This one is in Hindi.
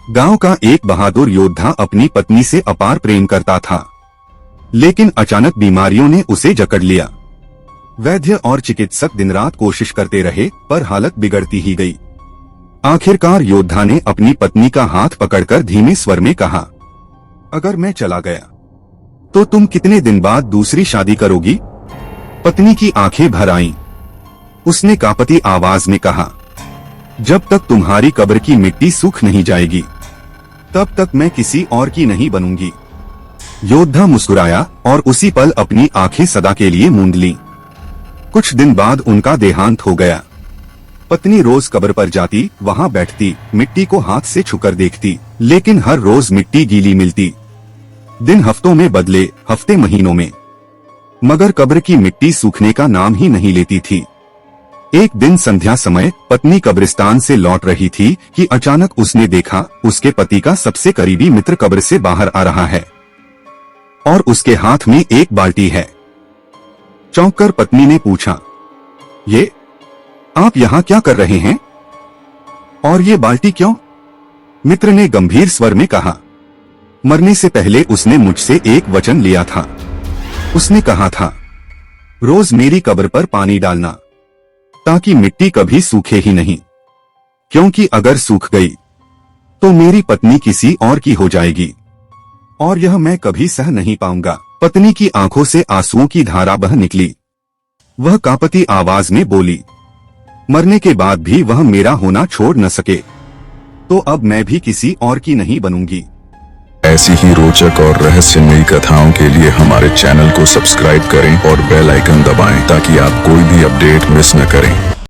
गांव का एक बहादुर योद्धा अपनी पत्नी से अपार प्रेम करता था, लेकिन अचानक बीमारियों ने उसे जकड़ लिया। वैद्य और चिकित्सक दिन रात कोशिश करते रहे, पर हालत बिगड़ती ही गई। आखिरकार योद्धा ने अपनी पत्नी का हाथ पकड़कर धीमे स्वर में कहा, अगर मैं चला गया तो तुम कितने दिन बाद दूसरी शादी करोगी? पत्नी की आंखें भर आईं। उसने कांपती आवाज में कहा, जब तक तुम्हारी कब्र की मिट्टी सूख नहीं जाएगी, तब तक मैं किसी और की नहीं बनूंगी। योद्धा मुस्कुराया और उसी पल अपनी आंखें सदा के लिए मूंद लीं। कुछ दिन बाद उनका देहांत हो गया। पत्नी रोज कब्र पर जाती, वहां बैठती, मिट्टी को हाथ से छूकर देखती, लेकिन हर रोज मिट्टी गीली मिलती। दिन हफ्तों में बदले, हफ्ते महीनों में, मगर कब्र की मिट्टी सूखने का नाम ही नहीं लेती थी। एक दिन संध्या समय पत्नी कब्रिस्तान से लौट रही थी कि अचानक उसने देखा उसके पति का सबसे करीबी मित्र कब्र से बाहर आ रहा है और उसके हाथ में एक बाल्टी है। चौंककर पत्नी ने पूछा, ये आप यहाँ क्या कर रहे हैं? और ये बाल्टी क्यों? मित्र ने गंभीर स्वर में कहा, मरने से पहले उसने मुझसे एक वचन लिया था। उसने कहा था, रोज मेरी कब्र पर पानी डालना, ताकि मिट्टी कभी सूखे ही नहीं, क्योंकि अगर सूख गई तो मेरी पत्नी किसी और की हो जाएगी और यह मैं कभी सह नहीं पाऊंगा। पत्नी की आंखों से आंसुओं की धारा बह निकली। वह कांपती आवाज में बोली, मरने के बाद भी वह मेरा होना छोड़ न सके, तो अब मैं भी किसी और की नहीं बनूंगी। ऐसी ही रोचक और रहस्यमयी कथाओं के लिए हमारे चैनल को सब्सक्राइब करें और बेल आइकन दबाएं ताकि आप कोई भी अपडेट मिस न करें।